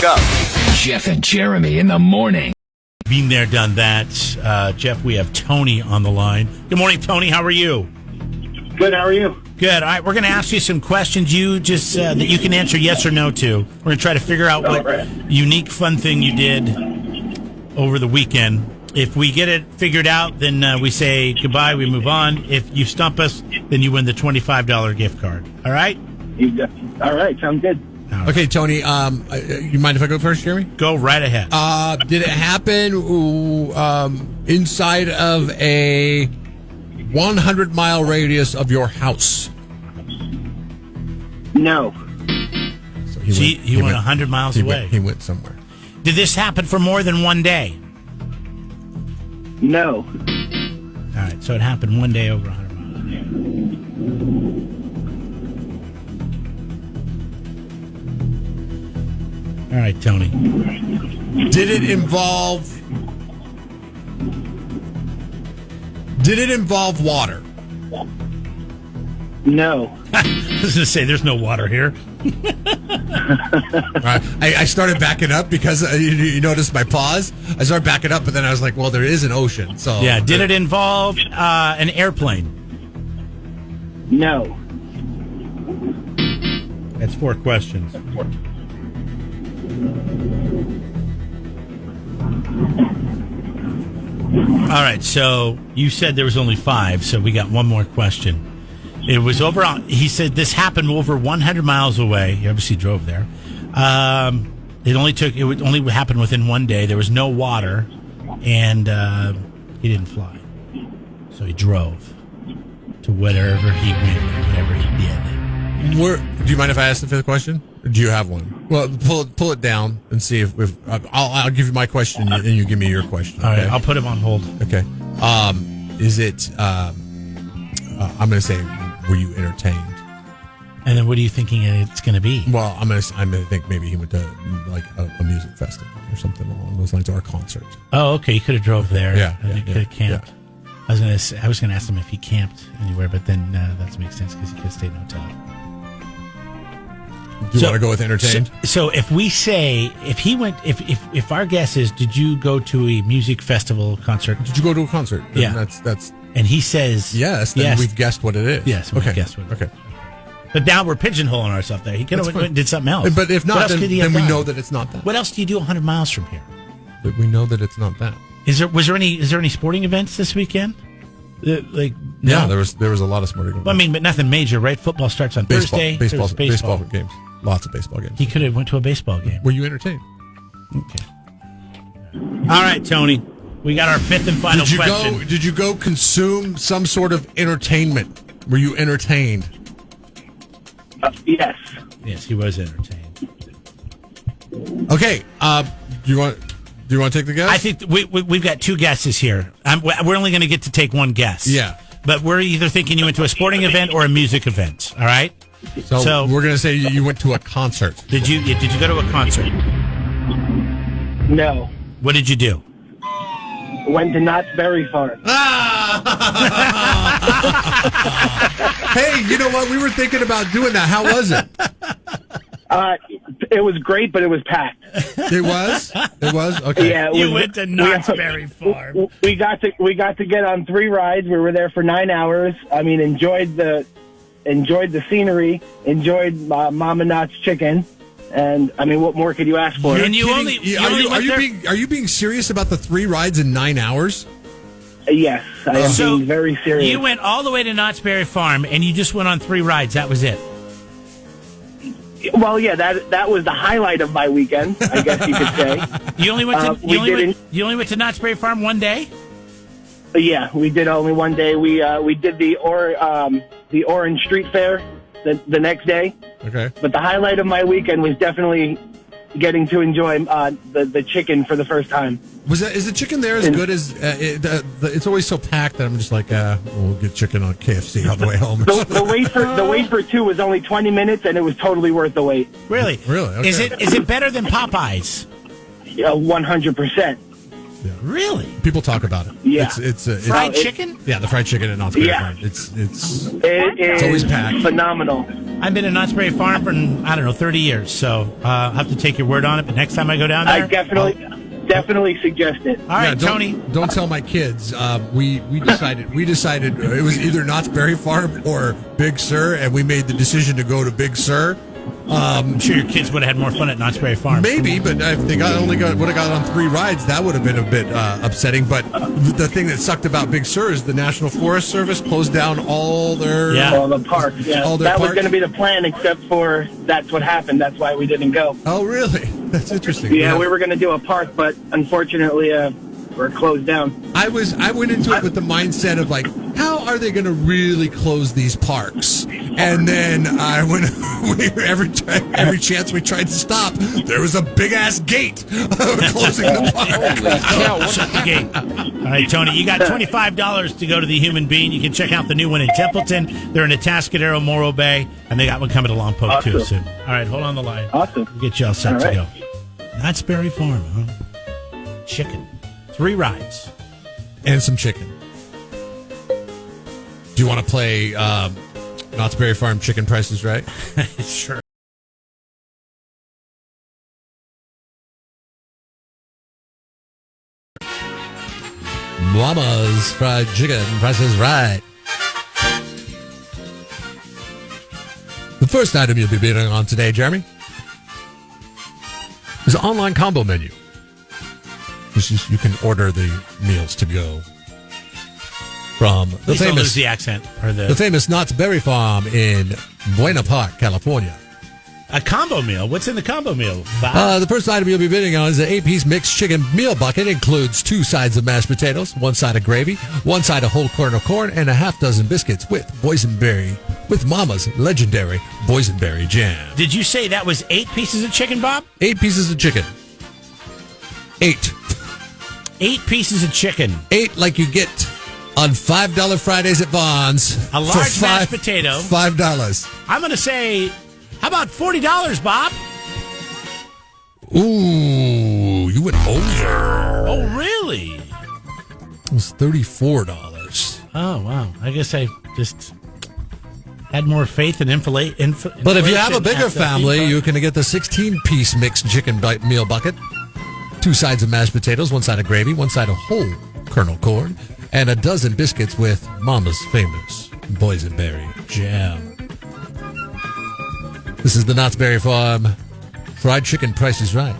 up. Jeff and Jeremy in the morning. Been there, done that. Jeff, we have Tony on the line. Good morning, Tony. How are you? Good, how are you? Good. All right, we're going to ask you some questions you just that you can answer yes or no to. We're going to try to figure out what unique, fun thing you did over the weekend. If we get it figured out, then we say goodbye, we move on. If you stump us, then you win the $25 gift card. All right? All right, sounds good. Right. Okay, Tony, you mind if I go first, Jeremy? Go right ahead. Did it happen inside of a 100-mile radius of your house? No. So he went 100 miles away. He went somewhere. Did this happen for more than one day? No. All right, so it happened one day over 100 miles. All right, Tony. Did it involve water? No. I was going to say, there's no water here. I started backing up because you noticed my pause. I started backing up, but then I was like, well, there is an ocean. So yeah, did it involve an airplane? No. That's 4 questions. All right, so you said there was only 5, so we got one more question. It was over on, he said this happened over 100 miles away. He obviously drove there. It would only happen within one day. There was no water, and he didn't fly. So he drove to wherever he went, whatever he did. Do you mind if I ask the 5th question? Or do you have one? Well, pull it down and see if I'll give you my question and you give me your question. All okay? right, I'll put him on hold. Okay. Is it? I'm going to say, were you entertained? And then what are you thinking it's going to be? Well, I'm going to think maybe he went to like a music festival or something along those lines, or a concert. Oh, okay. He could have drove there. Yeah, He could have camped. Yeah. I was going to ask him if he camped anywhere, but then that makes sense because he could have stayed in a hotel. Do you want to go with entertained? So if we say if our guess is, did you go to a music festival concert? Did you go to a concert? Yeah, that's. And he says yes. Then yes. We've guessed what it is. Yes. Okay. We've guessed what it is. Okay. But now we're pigeonholing ourselves there. He could have went and did something else. But if not, then we know that it's not that. What else do you do 100 miles from here? But we know that it's not that. Is there any sporting events this weekend? No? Yeah, there was a lot of sporting events. Well, I mean, but nothing major, right? Football starts on Thursday. Baseball games. Lots of baseball games. He could have went to a baseball game. Were you entertained? Okay. All right, Tony. We got our 5th and final question. Did you go consume some sort of entertainment? Were you entertained? Yes. Yes, he was entertained. Okay. Do you want to take the guess? I think we've got 2 guesses here. We're only going to get to take one guess. Yeah. But we're either thinking you went to a sporting event or a music event. All right. So we're going to say you went to a concert. Did you go to a concert? No. What did you do? Went to Knott's Berry Farm. Hey, you know what? We were thinking about doing that. How was it? It was great, but it was packed. It was? It was? Okay. Yeah, you went to Knott's Berry Farm. We got to get on 3 rides. We were there for 9 hours. I mean, enjoyed the scenery, enjoyed Mama Knott's chicken. And I mean, what more could you ask for? And are you being serious about the 3 rides in 9 hours? Yes, I am being very serious. You went all the way to Knott's Berry Farm, and you just went on 3 rides. That was it. Well, yeah, that was the highlight of my weekend, I guess you could say. You only went to you only went to Knott's Berry Farm one day? Yeah, we did only one day. We did the Orange Street Fair the next day. Okay. But the highlight of my weekend was definitely getting to enjoy the chicken for the first time. Is the chicken there as good as it's always so packed that I'm just like, we'll get chicken on KFC on the way home. The wait for 2 was only 20 minutes, and it was totally worth the wait. Really? Really? Okay. Is it better than Popeyes? Yeah, 100%. Really? People talk about it. Yeah. It's Fried chicken? Yeah, the fried chicken at Knott's Berry Yeah. Farm. It's It is always packed. phenomenal. I've been in Knott's Berry Farm for, 30 years, so I'll have to take your word on it. But next time I go down there, I definitely suggest it. All right, Tony. Don't tell my kids. We decided it was either Knott's Berry Farm or Big Sur, and we made the decision to go to Big Sur. I'm sure your kids would have had more fun at Knott's Berry Farm. Maybe, but if they would have got on 3 rides, that would have been a bit upsetting. But the thing that sucked about Big Sur is the National Forest Service closed down all their All the parks. Yeah, all their that was parks. going to be the plan, except for that's what happened. That's why we didn't go. Oh, really? That's interesting. Yeah, we were going to do a park, but unfortunately, we're closed down. I went into it with the mindset of like, how are they going to really close these parks? And then every chance we tried to stop, there was a big ass gate closing the park. Shut the gate. All right, Tony, you got $25 to go to the Human Bean. You can check out the new one in Templeton. They're in Atascadero, Morro Bay, and they got one coming to Lompoc too soon. All right, hold on the line. Awesome. We'll get you all set All to right. go. Knott's Berry Farm, huh? Chicken. 3 rides. And some chicken. Do you want to play Knott's Berry Farm Chicken Price is Right? Sure. Mama's Fried Chicken Price is Right. The first item you'll be bidding on today, Jeremy, is an online combo menu. You can order the meals to go from the Please don't lose famous the accent. Or the famous Knott's Berry Farm in Buena Park, California. a combo meal. What's in the combo meal, Bob? The first item you'll be bidding on is an 8-piece mixed chicken meal bucket. It includes 2 sides of mashed potatoes, 1 side of gravy, 1 side of whole kernel corn, and a half dozen biscuits with Mama's legendary boysenberry jam. Did you say that was 8 pieces of chicken, Bob? 8 pieces of chicken. 8. 8 pieces of chicken. 8 like you get on $5 Fridays at Vaughn's. A large mashed potato. $5. I'm going to say, how about $40, Bob? Ooh, you went over. Oh, really? It was $34. Oh, wow. I guess I just had more faith in inflation. But if you have a bigger family, you can get the 16-piece mixed chicken meal bucket. 2 sides of mashed potatoes, 1 side of gravy, 1 side of whole kernel corn, and a dozen biscuits with Mama's famous boysenberry jam. This is the Knott's Berry Farm fried chicken Price is Right.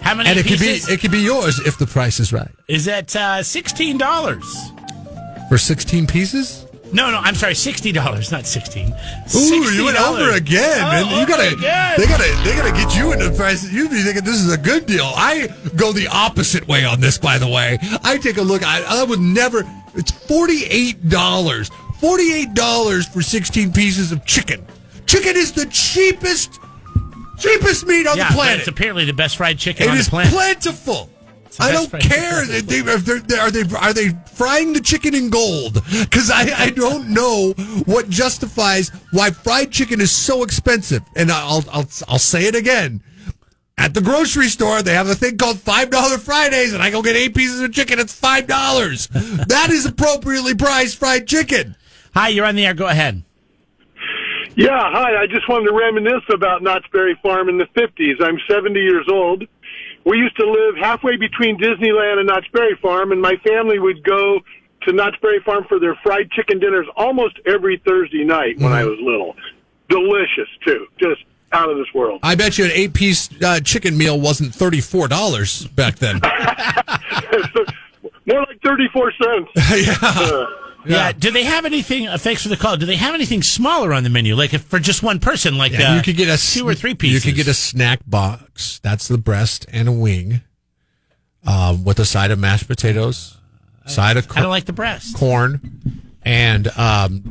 How many And it pieces? could be yours if the price is right. Is that $16? For 16 pieces? No, I'm sorry, $60, not 16. Ooh, you went over again. Oh, Man. again. They gotta get you into the price. You'd be thinking this is a good deal. I go the opposite way on this, by the way. I take a look. I would never. It's $48. $48 for 16 pieces of chicken. Chicken is the cheapest meat on the But planet. it's apparently the best fried chicken It on the is planet. plentiful. the I best don't fried care. chicken. Are they frying the chicken in gold? Because I don't know what justifies why fried chicken is so expensive. And I'll say it again. At the grocery store, they have a thing called $5 Fridays, and I go get 8 pieces of chicken. It's $5. That is appropriately priced fried chicken. Hi, you're on the air. Go ahead. Yeah, hi. I just wanted to reminisce about Knott's Berry Farm in the 50s. I'm 70 years old. We used to live halfway between Disneyland and Knott's Berry Farm, and my family would go to Knott's Berry Farm for their fried chicken dinners almost every Thursday night when I was little. Delicious, too. Just out of this world. I bet you an 8-piece chicken meal wasn't $34 back then. More like 34 cents. Yeah. Do they have anything? Thanks for the call. Do they have anything smaller on the menu, like if for just one person, like you could get a 2 or 3 pieces? You could get a snack box. That's the breast and a wing, with a side of mashed potatoes, side of I don't like the breast. corn, and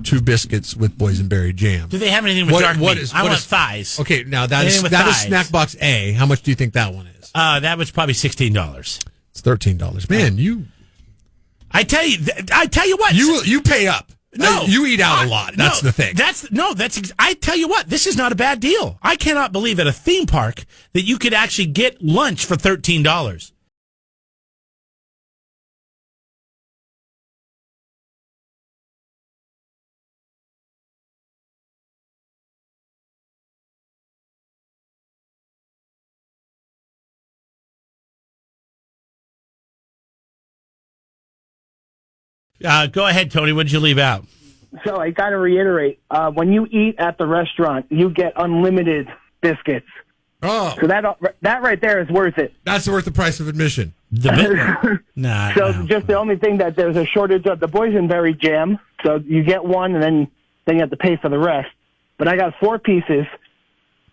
2 biscuits with boysenberry jam. Do they have anything with dark meat? I want is thighs. Okay, now that Anything is with that is thighs. snack box A. How much do you think that one is? That was probably $16. It's $13. Man, I tell you what. you pay up. No, you eat out a lot. That's the thing. I tell you what, this is not a bad deal. I cannot believe at a theme park that you could actually get lunch for $13. Go ahead, Tony. What did you leave out? So I got to reiterate, when you eat at the restaurant, you get unlimited biscuits. Oh, So that right there is worth it. that's worth the price of admission. Nah. So no. just the only thing that there's a shortage of the boysenberry jam. So you get one, and then you have to pay for the rest. But I got 4 pieces,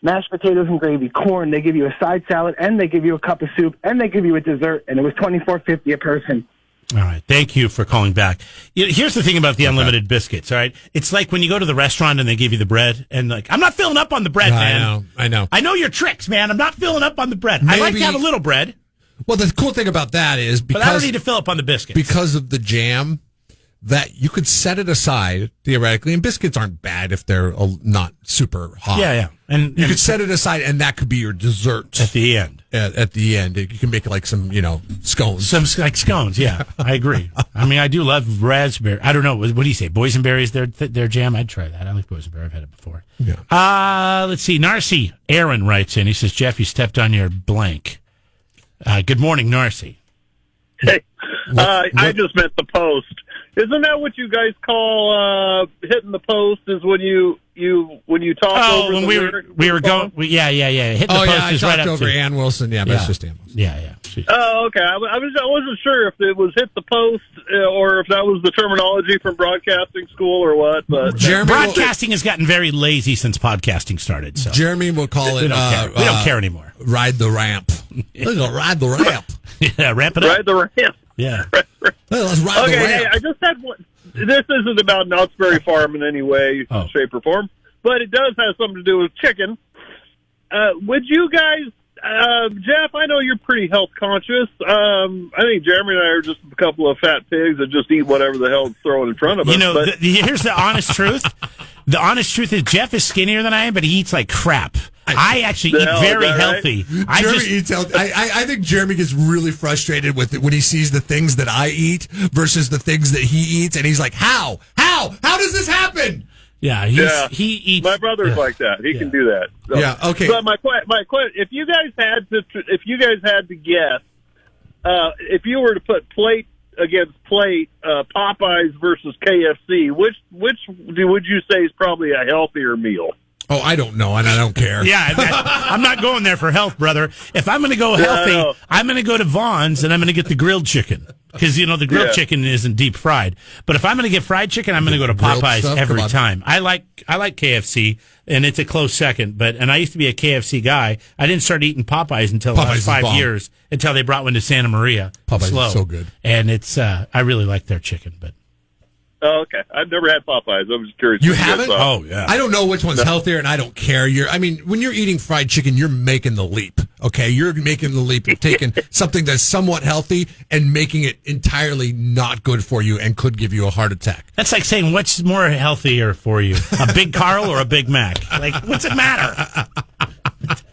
mashed potatoes and gravy, corn. They give you a side salad, and they give you a cup of soup, and they give you a dessert, and it was $24.50 a person. All right. Thank you for calling back. Here's the thing about the unlimited biscuits, all right? It's like when you go to the restaurant and they give you the bread, and like, I'm not filling up on the bread, man. I know. I know your tricks, man. I'm not filling up on the bread. I like to have a little bread, Well, the cool thing about that is but I don't need to fill up on the biscuits. because of the jam, that you could set it aside theoretically, and biscuits aren't bad if they're not super hot. Yeah. And You could set it aside, and that could be your dessert at the end. At the end, you can make like some, scones. Some like scones, yeah. I agree. I mean, I do love raspberry. I don't know. What do you say? Boysenberries, their jam? I'd try that. I like boysenberry. I've had it before. Yeah. Let's see. Narcy Aaron writes in. He says, Jeff, you stepped on your blank. Good morning, Narcy. Hey, I just meant the post. Isn't that what you guys call hitting the post? Is when you talk over when the we were going. Yeah. Hitting the post I is talked right up over to Ann Wilson. Yeah, but it's just Ann Wilson. Yeah. Oh, okay. I wasn't sure if it was hit the post or if that was the terminology from broadcasting school or what. But Broadcasting has gotten very lazy since podcasting started. So Jeremy will call it. we don't care anymore. Ride the ramp. Let's go ride the ramp. Yeah, ramp it up. Ride the ramp. Yeah. Let's ride the Okay, ramp. hey, I just had one. This isn't about Knott's Berry Farm in any way, shape, or form, but it does have something to do with chicken. Would you guys, Jeff, I know you're pretty health conscious. I think Jeremy and I are just a couple of fat pigs that just eat whatever the hell's thrown in front of us. Here's the honest truth. The honest truth is Jeff is skinnier than I am, but he eats like crap. I actually eat very healthy. Jeremy eats healthy. I think Jeremy gets really frustrated with it when he sees the things that I eat versus the things that he eats, and he's like, "How does this happen?" Yeah, he eats. My brother's like that. He can do that. So. Yeah. Okay. But my question: if you guys had to guess, if you were to put plate against plate, Popeyes versus KFC, which would you say is probably a healthier meal? Oh, I don't know, and I don't care. Yeah, I'm not going there for health, brother. If I'm going to go healthy, I'm going to go to Vaughn's and I'm going to get the grilled chicken. Because, the grilled chicken isn't deep fried. But if I'm going to get fried chicken, I'm going to go to Popeyes every time. I like KFC, and it's a close second. And I used to be a KFC guy. I didn't start eating Popeyes until the last 5 years, until they brought one to Santa Maria. Popeyes is so good. And it's I really like their chicken, but. Oh, okay. I've never had Popeyes. I was curious. You haven't? Oh, yeah. I don't know which one's healthier, and I don't care. When you're eating fried chicken, you're making the leap. Okay, you're making the leap of taking something that's somewhat healthy and making it entirely not good for you and could give you a heart attack. That's like saying, what's more healthier for you, a Big Carl or a Big Mac? Like, what's it matter?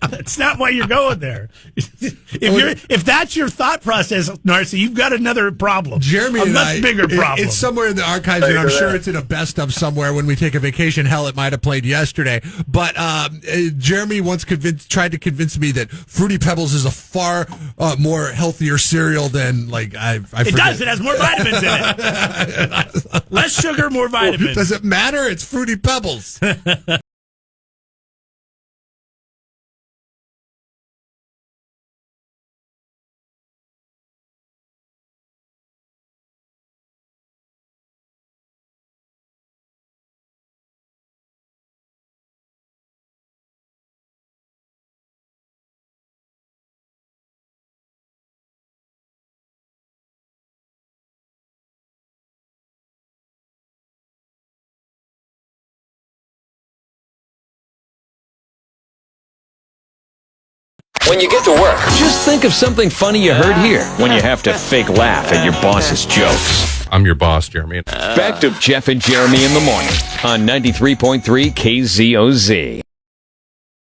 That's not why you're going there. If that's your thought process, Narcy, you've got another problem. Jeremy a much bigger problem. It's somewhere in the archives, and I'm sure it's in a best of somewhere when we take a vacation. Hell, it might have played yesterday. But Jeremy once tried to convince me that Fruity Pebbles is a far more healthier cereal than I forget. It does. It has more vitamins in it. Less sugar, more vitamins. Does it matter? It's Fruity Pebbles. When you get to work, just think of something funny you heard here when you have to fake laugh at your boss's jokes. I'm your boss, Jeremy. Back to Jeff and Jeremy in the morning on 93.3 KZOZ.